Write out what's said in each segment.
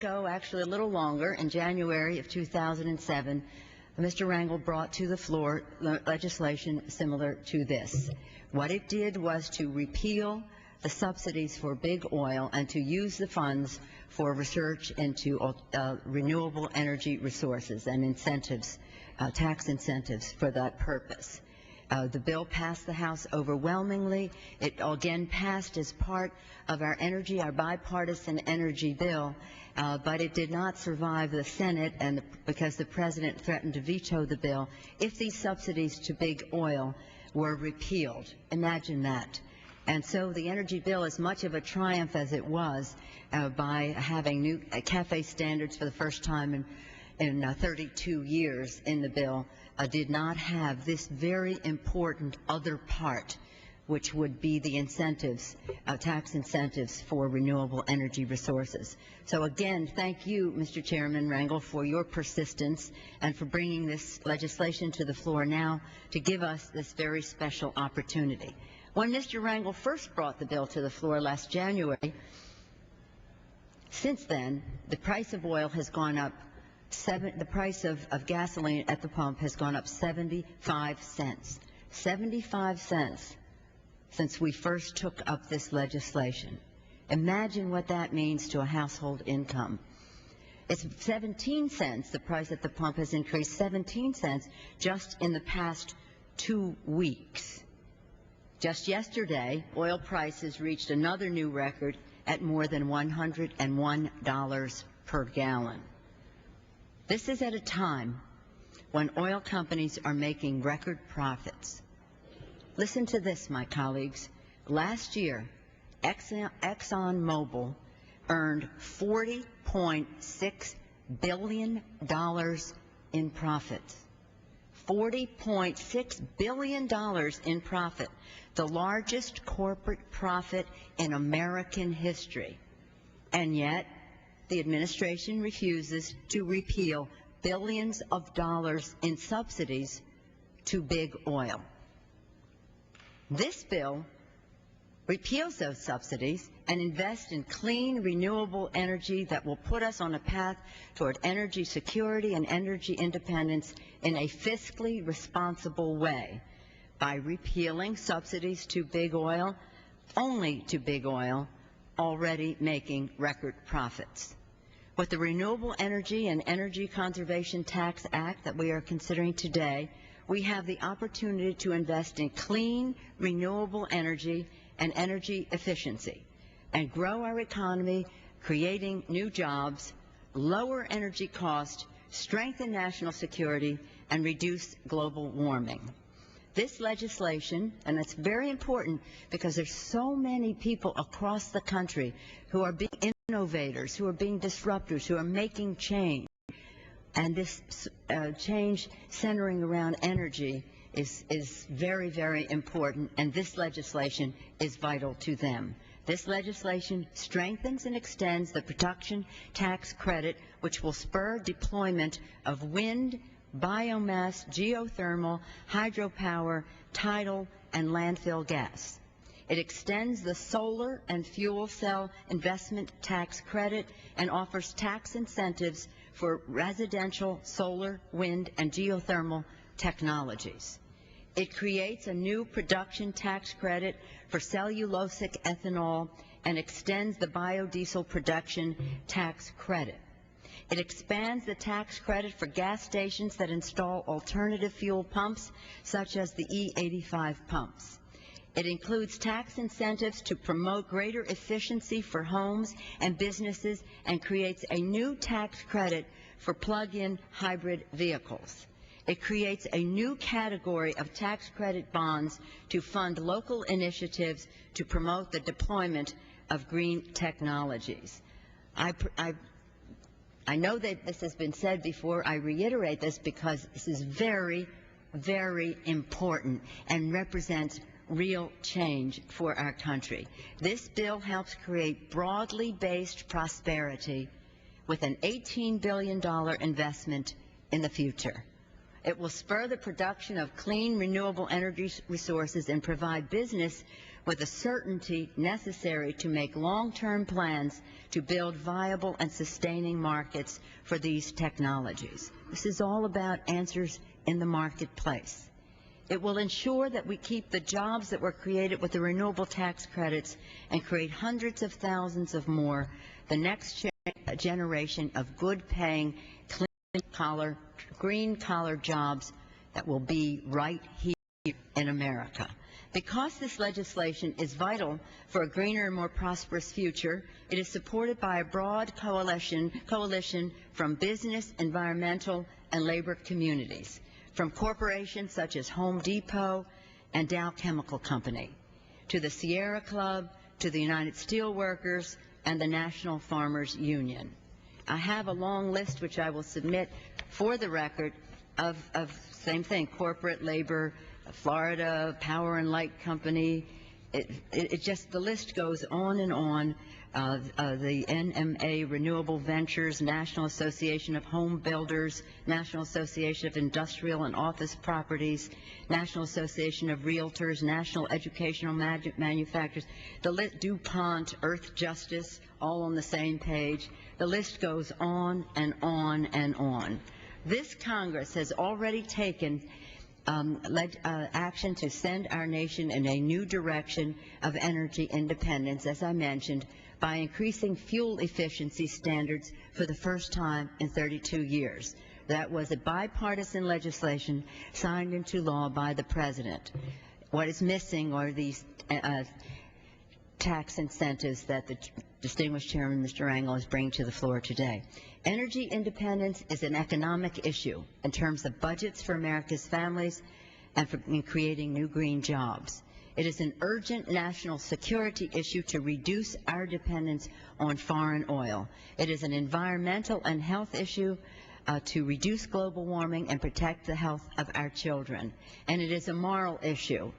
ago, actually a little longer, in January of 2007, Mr. Rangel brought to the floor legislation similar to this. What it did was to repeal the subsidies for big oil and to use the funds for research into renewable energy resources and incentives, tax incentives for that purpose. The bill passed the House overwhelmingly. It again passed as part of our bipartisan energy bill, but it did not survive the Senate, and because the President threatened to veto the bill if these subsidies to big oil were repealed. Imagine that. And so the energy bill, as much of a triumph as it was, by having new CAFE standards for the first time in 32 years in the bill, did not have this very important other part, which would be the incentives, tax incentives for renewable energy resources. So again, thank you, Mr. Chairman Rangel, for your persistence and for bringing this legislation to the floor now to give us this very special opportunity. When Mr. Rangel first brought the bill to the floor last January, since then, the price of oil has gone up. The price of gasoline at the pump has gone up 75 cents. 75 cents since we first took up this legislation. Imagine what that means to a household income. It's 17 cents. The price at the pump has increased 17 cents just in the past 2 weeks. Just yesterday, oil prices reached another new record at more than $101 per gallon. This is at a time when oil companies are making record profits. Listen to this, my colleagues. Last year, ExxonMobil earned $40.6 billion in profits. $40.6 billion in profit, the largest corporate profit in American history. And yet, the administration refuses to repeal billions of dollars in subsidies to big oil. This bill repeals those subsidies and invests in clean, renewable energy that will put us on a path toward energy security and energy independence in a fiscally responsible way by repealing subsidies to big oil, only to big oil, already making record profits. With the Renewable Energy and Energy Conservation Tax Act that we are considering today, we have the opportunity to invest in clean, renewable energy and energy efficiency and grow our economy, creating new jobs, lower energy costs, strengthen national security, and reduce global warming. This legislation, and it's very important because there's so many people across the country who are being innovators, who are being disruptors, who are making change. And this change centering around energy is very, very important, and this legislation is vital to them. This legislation strengthens and extends the production tax credit, which will spur deployment of wind, biomass, geothermal, hydropower, tidal, and landfill gas. It extends the solar and fuel cell investment tax credit and offers tax incentives for residential solar, wind, and geothermal technologies. It creates a new production tax credit for cellulosic ethanol and extends the biodiesel production tax credit. It expands the tax credit for gas stations that install alternative fuel pumps, such as the E85 pumps. It includes tax incentives to promote greater efficiency for homes and businesses and creates a new tax credit for plug-in hybrid vehicles. It creates a new category of tax credit bonds to fund local initiatives to promote the deployment of green technologies. I know that this has been said before. I reiterate this because this is very, very important and represents real change for our country. This bill helps create broadly based prosperity with an $18 billion investment in the future. It will spur the production of clean, renewable energy resources and provide business with the certainty necessary to make long-term plans to build viable and sustaining markets for these technologies. This is all about answers in the marketplace. It will ensure that we keep the jobs that were created with the renewable tax credits and create hundreds of thousands of more, the next generation of good-paying, clean-collar, green-collar jobs that will be right here in America. Because this legislation is vital for a greener and more prosperous future, it is supported by a broad coalition from business, environmental, and labor communities, from corporations such as Home Depot and Dow Chemical Company, to the Sierra Club, to the United Steelworkers, and the National Farmers Union. I have a long list which I will submit for the record of same thing, corporate labor, Florida Power and Light Company. It just, the list goes on and on. The NMA Renewable Ventures, National Association of Home Builders, National Association of Industrial and Office Properties, National Association of Realtors, National Educational Manufacturers, the list, DuPont, Earth Justice, all on the same page. The list goes on and on and on. This Congress has already taken action to send our nation in a new direction of energy independence, as I mentioned, by increasing fuel efficiency standards for the first time in 32 years. That was a bipartisan legislation signed into law by the President. What is missing are these tax incentives that the distinguished Chairman, Mr. Rangel, is bringing to the floor today. Energy independence is an economic issue in terms of budgets for America's families and in creating new green jobs. It is an urgent national security issue to reduce our dependence on foreign oil. It is an environmental and health issue to reduce global warming and protect the health of our children. And it is a moral issue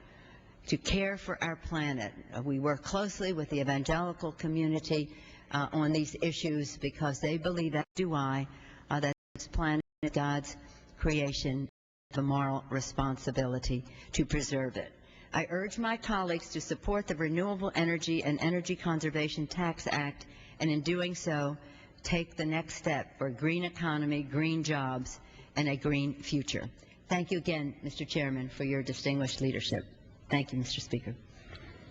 to care for our planet. We work closely with the evangelical community on these issues because they believe, as do I, that this planet is God's creation, the moral responsibility to preserve it. I urge my colleagues to support the Renewable Energy and Energy Conservation Tax Act, and in doing so, take the next step for a green economy, green jobs, and a green future. Thank you again, Mr. Chairman, for your distinguished leadership. Thank you, Mr. Speaker.